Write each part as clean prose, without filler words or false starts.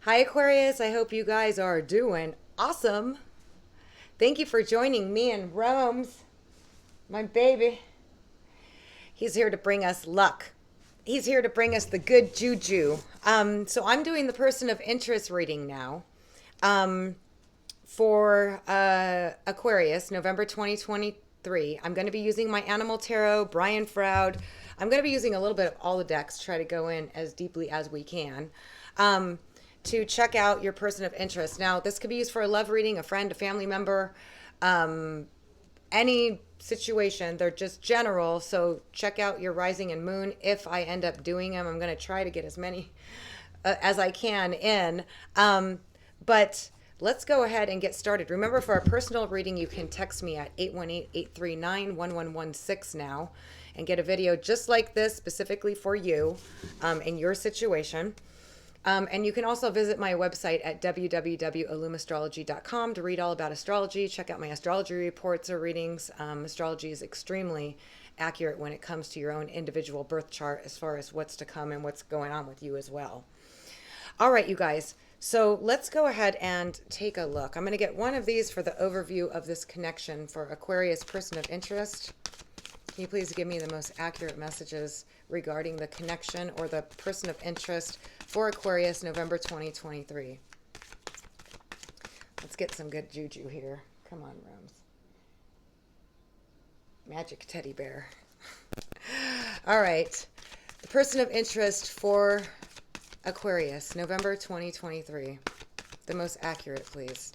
Hi, Aquarius. I hope you guys are doing awesome. Thank you for joining me and Rome's, my baby. He's here to bring us luck. He's here to bring us the good juju. So I'm doing the person of interest reading now um, for Aquarius, November 2023. I'm going to be using my Animal Tarot, Brian Froud. I'm going to be using a little bit of all the decks, try to go in as deeply as we can. To check out your person of interest. Now, this could be used for a love reading, a friend, a family member, any situation. They're just general. So check out your rising and moon. If I end up doing them, I'm going to try to get as many as I can in. But let's go ahead and get started. Remember, for a personal reading, you can text me at 818-839-1116 now and get a video just like this specifically for you in your situation. And you can also visit my website at www.illumastrology.com to read all about astrology, check out my astrology reports or readings. Astrology is extremely accurate when it comes to your own individual birth chart as far as what's to come and what's going on with you as well. All right, you guys. So let's go ahead and take a look. I'm going to get one of these for the overview of this connection for Aquarius person of interest. Can you please give me the most accurate messages regarding the connection or the person of interest for Aquarius, November 2023? Let's get some good juju here. Come on, Rose. Magic teddy bear. All right. The person of interest for Aquarius, November 2023. The most accurate, please.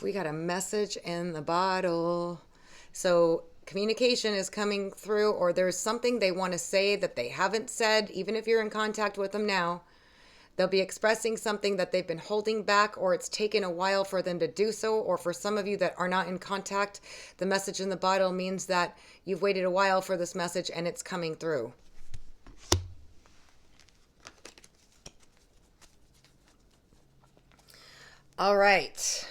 We got a message in the bottle. So communication is coming through, or there's something they want to say that they haven't said, even if you're in contact with them now. They'll be expressing something that they've been holding back, or it's taken a while for them to do so. Or for some of you that are not in contact, the message in the bottle means that you've waited a while for this message and it's coming through. All right.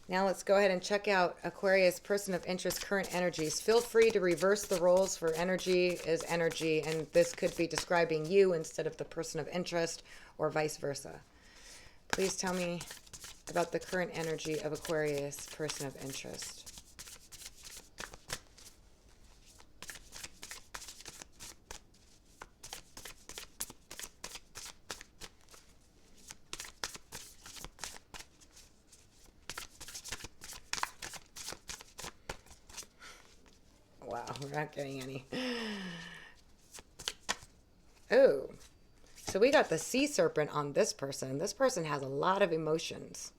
Now let's go ahead and check out Aquarius person of interest current energies. Feel free to reverse the roles, for energy is energy, and this could be describing you instead of the person of interest, or vice versa. Please tell me about the current energy of Aquarius person of interest. Wow, we're not getting any. Oh, so we got the sea serpent on this person. This person has a lot of emotions.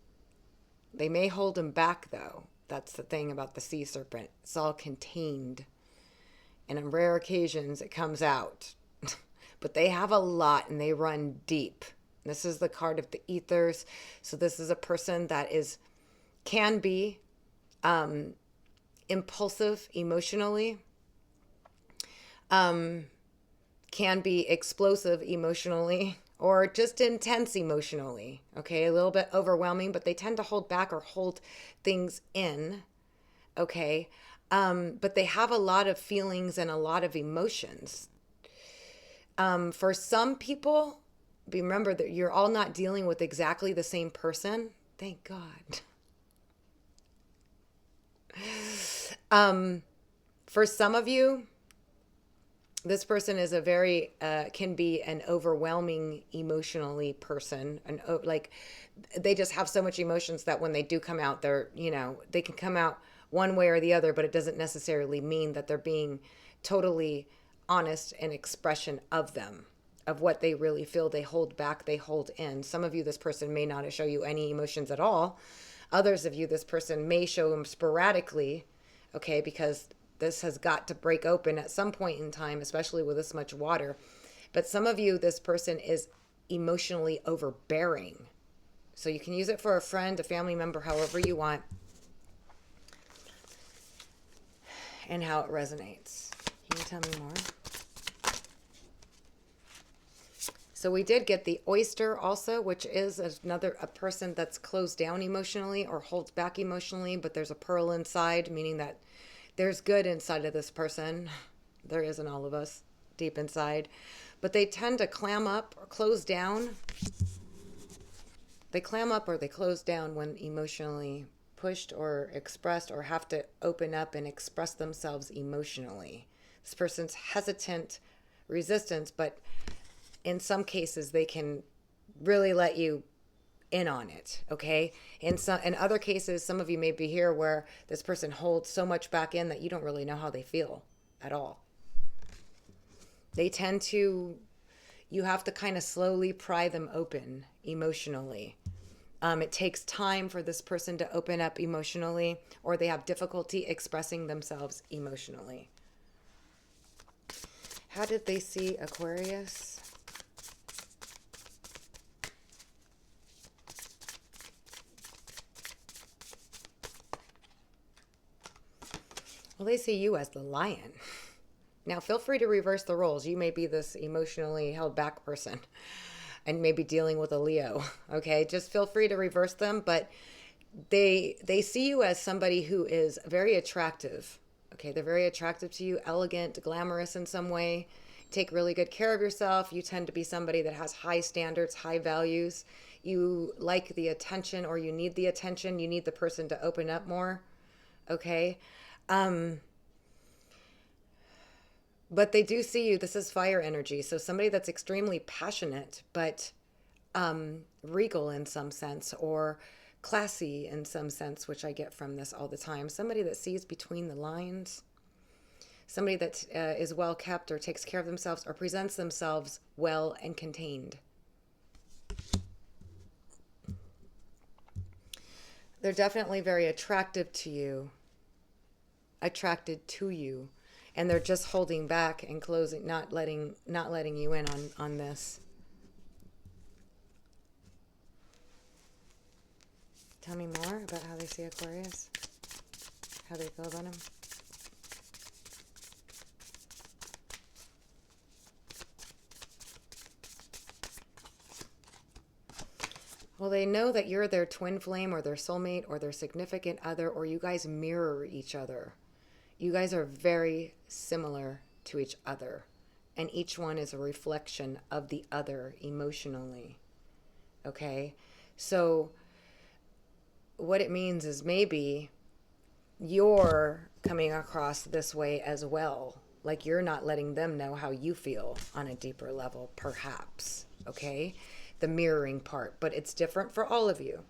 They may hold them back, though. That's the thing about the sea serpent. It's all contained. And on rare occasions, it comes out. But they have a lot and they run deep. This is the card of the ethers. So this is a person that can be impulsive emotionally, can be explosive emotionally, or just intense emotionally. Okay, a little bit overwhelming, but they tend to hold back or hold things in. Okay, but they have a lot of feelings and a lot of emotions. For some people, remember that you're all not dealing with exactly the same person. Thank God. For some of you, this person is a very, can be an overwhelming emotionally person. And like, they just have so much emotions that when they do come out, they can come out one way or the other, but it doesn't necessarily mean that they're being totally honest in expression of them, of what they really feel. They hold back, they hold in. Some of you, this person may not show you any emotions at all. Others of you, this person may show them sporadically, okay, because this has got to break open at some point in time, especially with this much water. But some of you, this person is emotionally overbearing. So you can use it for a friend, a family member, however you want, and how it resonates. Can you tell me more? So we did get the oyster also, which is a person that's closed down emotionally or holds back emotionally, but there's a pearl inside, meaning that there's good inside of this person. There is in all of us, deep inside. But they tend to clam up or close down. They clam up or they close down when emotionally pushed or expressed, or have to open up and express themselves emotionally. This person's hesitant, resistance, but in some cases they can really let you in on it. Okay. In other cases, some of you may be here where this person holds so much back in that you don't really know how they feel at all. They tend to, you have to kind of slowly pry them open emotionally. It takes time for this person to open up emotionally, or they have difficulty expressing themselves emotionally. How did they see Aquarius? Well, they see you as the lion. Now, feel free to reverse the roles. You may be this emotionally held back person and maybe dealing with a Leo. Okay, just feel free to reverse them, but they see you as somebody who is very attractive. Okay, they're very attractive to you, elegant, glamorous in some way. Take really good care of yourself. You tend to be somebody that has high standards, high values. You like the attention, or you need the attention. You need the person to open up more. Okay. But they do see you. This is fire energy. So somebody that's extremely passionate, but regal in some sense, or classy in some sense, which I get from this all the time. Somebody that sees between the lines. Somebody that is well kept, or takes care of themselves, or presents themselves well and contained. They're definitely very attracted to you. And they're just holding back and closing, not letting you in on this. Tell me more about how they see Aquarius, how they feel about him. Well, they know that you're their twin flame, or their soulmate, or their significant other, or you guys mirror each other. You guys are very similar to each other, and each one is a reflection of the other emotionally. Okay? So what it means is maybe you're coming across this way as well. Like you're not letting them know how you feel on a deeper level, perhaps. Okay? The mirroring part, but it's different for all of you.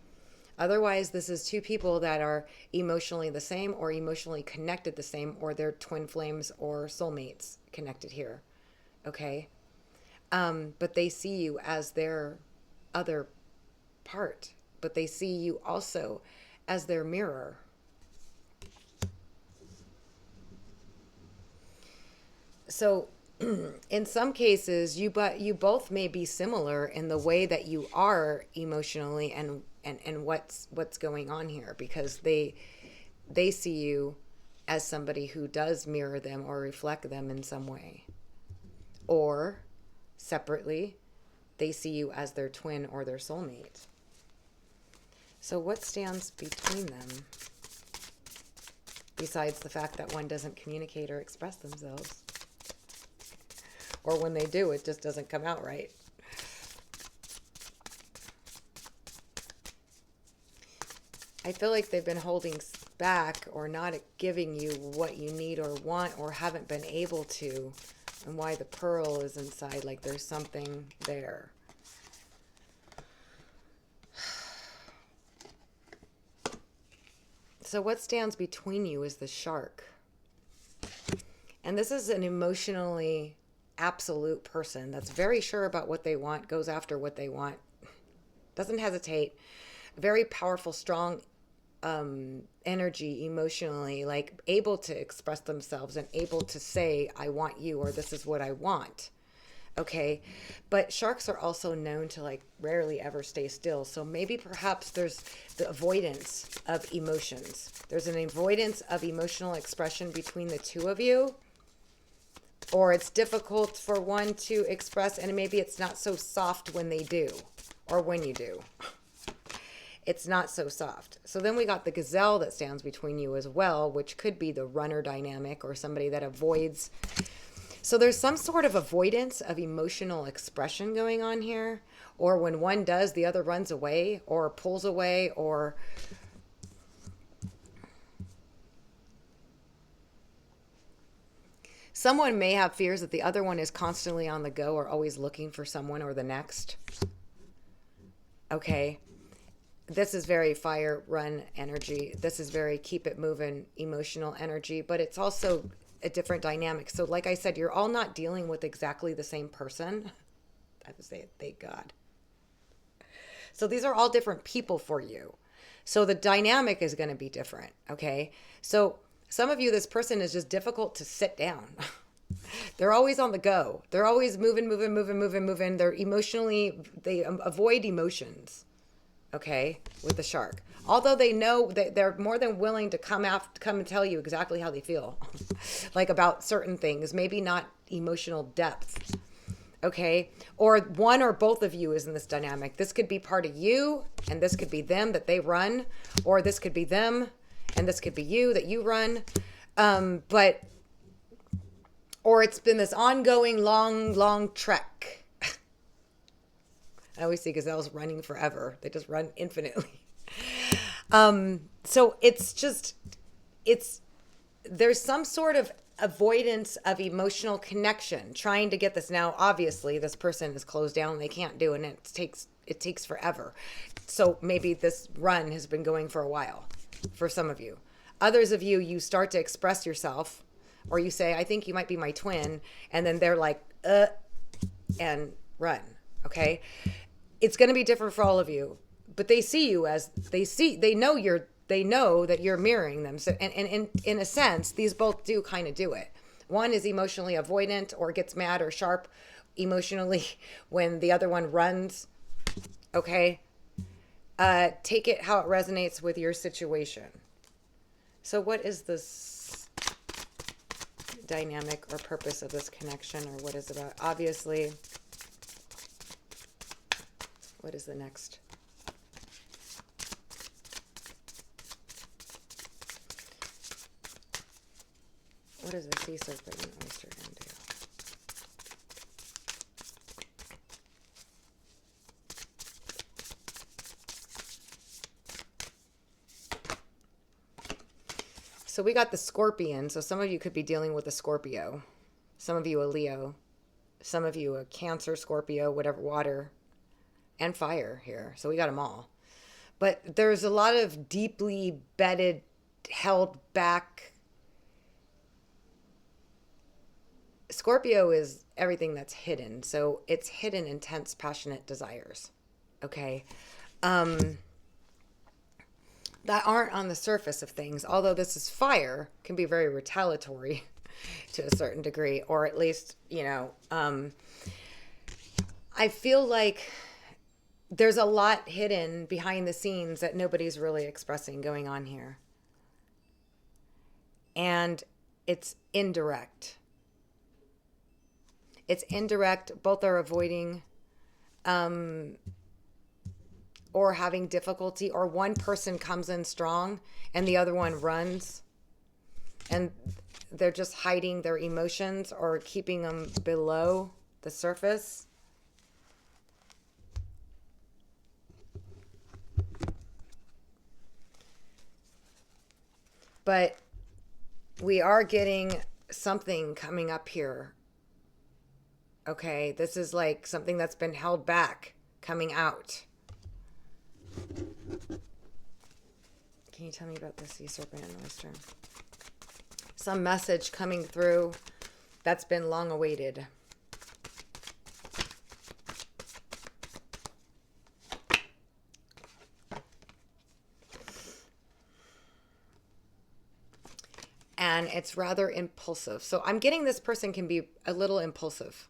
Otherwise, this is two people that are emotionally the same, or emotionally connected the same, or they're twin flames or soulmates connected here. Okay? But they see you as their other part, but they see you also as their mirror. So in some cases, you both may be similar in the way that you are emotionally and what's going on here, because they see you as somebody who does mirror them or reflect them in some way. Or separately, they see you as their twin or their soulmate. So what stands between them, besides the fact that one doesn't communicate or express themselves? Or when they do, it just doesn't come out right. I feel like they've been holding back, or not giving you what you need or want, or haven't been able to. And why the pearl is inside, like there's something there. So what stands between you is the shark. And this is an emotionally absolute person that's very sure about what they want, goes after what they want, doesn't hesitate, very powerful, strong energy emotionally, like able to express themselves and able to say, I want you, or this is what I want. Okay. But sharks are also known to like rarely ever stay still. So maybe perhaps there's the avoidance of emotions. There's an avoidance of emotional expression between the two of you. or it's difficult for one to express, and maybe it's not so soft when they do, or when you do. It's not so soft. So then we got the gazelle that stands between you as well, which could be the runner dynamic or somebody that avoids. So there's some sort of avoidance of emotional expression going on here, or when one does, the other runs away or pulls away, or someone may have fears that the other one is constantly on the go or always looking for someone or the next. Okay. This is very fire run energy. This is very keep it moving emotional energy, but it's also a different dynamic. So like I said, you're all not dealing with exactly the same person. I have to say it, thank God. So these are all different people for you. So the dynamic is going to be different. Okay. So some of you, this person is just difficult to sit down. They're always on the go. They're always moving. They're emotionally, they avoid emotions. Okay, with the shark. Although they know that they're more than willing to come and tell you exactly how they feel, like about certain things, maybe not emotional depth. Okay, or one or both of you is in this dynamic. This could be part of you, and this could be them that they run, or this could be them, and this could be you that you run. Or it's been this ongoing long trek. I always see gazelles running forever. They just run infinitely. So there's some sort of avoidance of emotional connection, trying to get this. Now, obviously, this person is closed down. They can't do it, and it takes forever. So maybe this run has been going for a while for some of you. Others of you, you start to express yourself, or you say, I think you might be my twin. And then they're like, and run. Okay. It's going to be different for all of you, but they see you as they know that you're mirroring them. So, and in a sense, these both do kind of do it. One is emotionally avoidant or gets mad or sharp emotionally when the other one runs. Okay. Take it how it resonates with your situation. So what is this dynamic or purpose of this connection, or what is it about? Obviously, what is the next? What is a sea serpent and oyster going to do? So we got the scorpion. So some of you could be dealing with a Scorpio. Some of you a Leo. Some of you a Cancer, Scorpio, whatever, water and fire here. So we got them all. But there's a lot of deeply bedded, held back. Scorpio is everything that's hidden. So it's hidden, intense, passionate desires. Okay. That aren't on the surface of things. Although this is fire, can be very retaliatory to a certain degree, or at least, I feel like there's a lot hidden behind the scenes that nobody's really expressing going on here. And it's indirect. It's indirect. Both are avoiding or having difficulty, or one person comes in strong and the other one runs. And they're just hiding their emotions or keeping them below the surface. But we are getting something coming up here. Okay, this is like something that's been held back coming out. Can you tell me about the sea serpent and oyster? Some message coming through that's been long awaited. And it's rather impulsive. So I'm getting this person can be a little impulsive.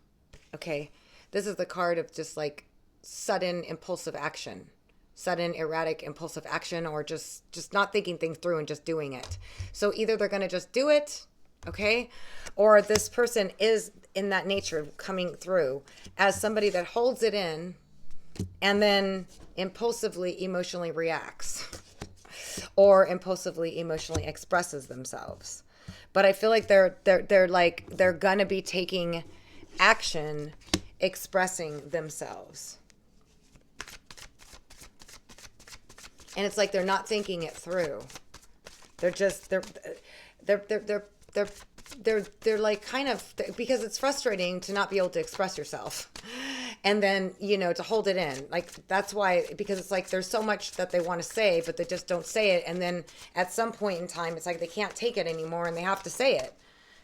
Okay. This is the card of just like sudden impulsive action, sudden erratic impulsive action, or just not thinking things through and just doing it. So either they're going to just do it Okay? Or this person is in that nature coming through as somebody that holds it in and then impulsively emotionally reacts or impulsively emotionally expresses themselves. But I feel like they're gonna be taking action, expressing themselves. And it's like they're not thinking it through. They're just they're like kind of, because it's frustrating to not be able to express yourself and then, you know, to hold it in. Like, that's why, because it's like there's so much that they want to say, but they just don't say it. And then at some point in time, it's like they can't take it anymore and they have to say it.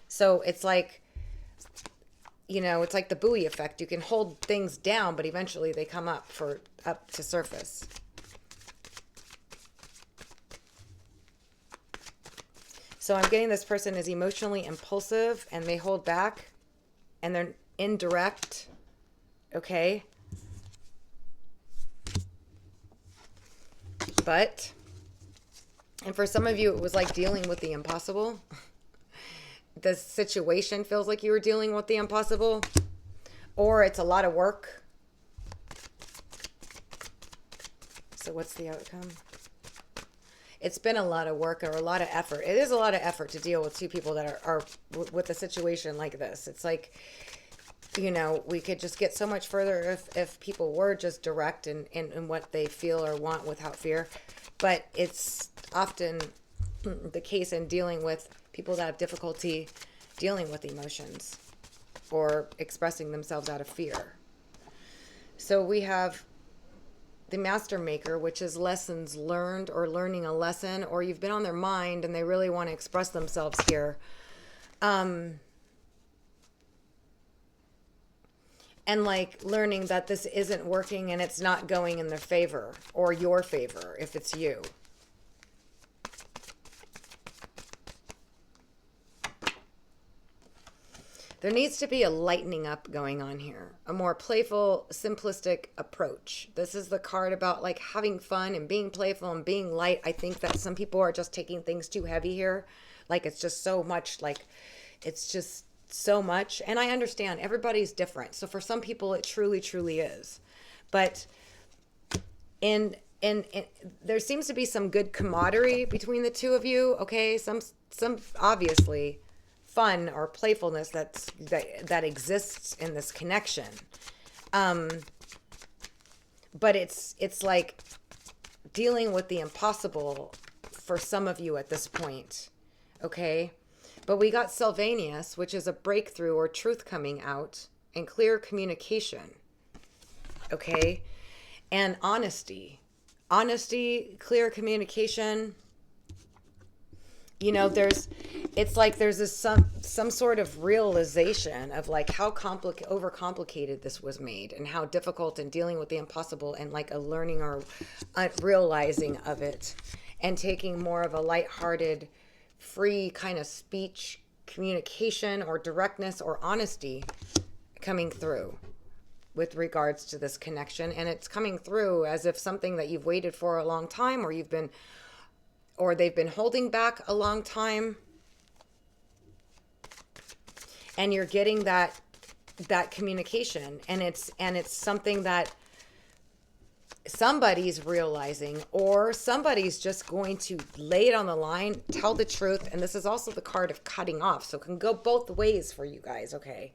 So it's like, you know, it's like the buoy effect. You can hold things down, but eventually they come up to surface. So I'm getting this person is emotionally impulsive and they hold back and they're indirect. Okay. But, and for some of you, it was like dealing with the impossible. The situation feels like you were dealing with the impossible, or it's a lot of work. So what's the outcome? It's been a lot of work or a lot of effort. It is a lot of effort to deal with two people that are with a situation like this. It's like, you know, we could just get so much further if people were just direct in what they feel or want without fear. But it's often the case in dealing with people that have difficulty dealing with emotions or expressing themselves out of fear. So we have the master maker, which is lessons learned or learning a lesson, or you've been on their mind and they really want to express themselves here. And like learning that this isn't working and it's not going in their favor or your favor if it's you. There needs to be a lightening up going on here, a more playful, simplistic approach. This is the card about like having fun and being playful and being light. I think that some people are just taking things too heavy here. Like it's just so much, like it's just so much. And I understand everybody's different. So for some people it truly, truly is. But in there seems to be some good camaraderie between the two of you. Okay, some obviously fun or playfulness that exists in this connection, but it's like dealing with the impossible for some of you at this point. Okay, but we got Sylvanus, which is a breakthrough or truth coming out and clear communication. Okay, and honesty, clear communication. You know, it's like there's this some sort of realization of like how overcomplicated this was made and how difficult in dealing with the impossible, and like a learning or a realizing of it and taking more of a lighthearted, free kind of speech, communication or directness or honesty coming through with regards to this connection. And it's coming through as if something that you've waited for a long time, or they've been holding back a long time, and you're getting that communication, and it's something that somebody's realizing, or somebody's just going to lay it on the line, tell the truth. And this is also the card of cutting off, so it can go both ways for you guys. Okay,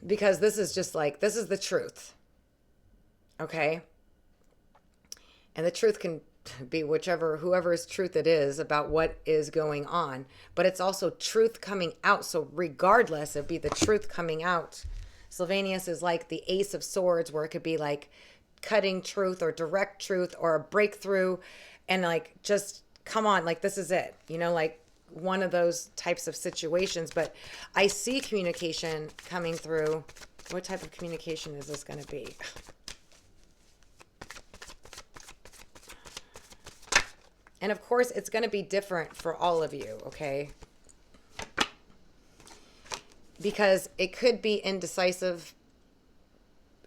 because this is just like, this is the truth. Okay, and the truth can be whoever's truth it is about what is going on, but it's also truth coming out. So regardless, it'd be the truth coming out. Sylvanus is like the Ace of Swords, where it could be like cutting truth or direct truth or a breakthrough, and like, just come on, like this is it, you know, like one of those types of situations. But I see communication coming through. What type of communication is this going to be? And of course, it's going to be different for all of you, okay? Because it could be indecisive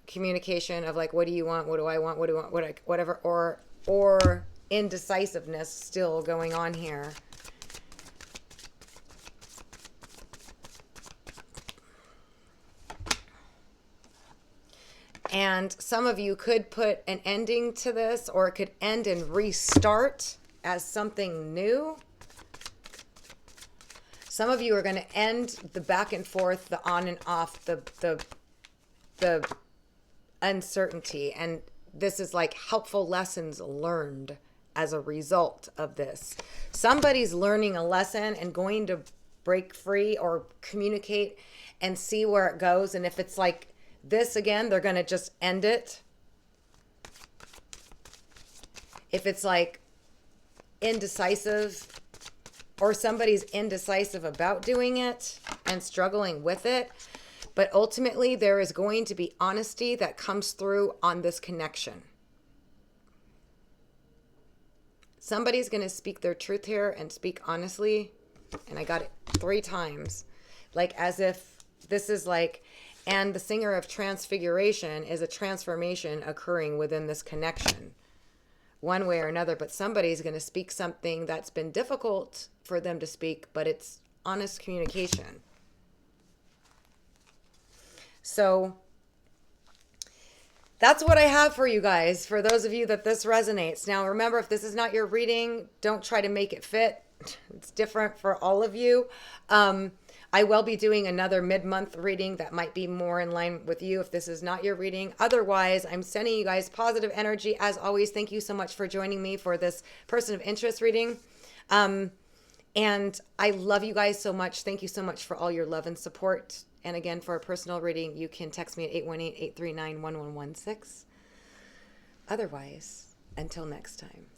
communication of like, what do you want? What do I want? What do you want? Whatever. Or indecisiveness still going on here. And some of you could put an ending to this, or it could end and restart as something new. Some of you are going to end the back and forth, the on and off, the uncertainty. And this is like helpful lessons learned as a result of this. Somebody's learning a lesson and going to break free or communicate and see where it goes. And if it's like this again, they're going to just end it. If it's like indecisive, or somebody's indecisive about doing it and struggling with it, but ultimately there is going to be honesty that comes through on this connection. Somebody's going to speak their truth here and speak honestly. And I got it 3 times. Like as if this is like, and the singer of transfiguration is a transformation occurring within this connection, one way or another. But somebody's going to speak something that's been difficult for them to speak, but it's honest communication. So that's what I have for you guys, for those of you that this resonates. Now, remember, if this is not your reading, don't try to make it fit. It's different for all of you. I will be doing another mid-month reading that might be more in line with you if this is not your reading. Otherwise, I'm sending you guys positive energy. As always, thank you so much for joining me for this person of interest reading. And I love you guys so much. Thank you so much for all your love and support. And again, for a personal reading, you can text me at 818-839-1116. Otherwise, until next time.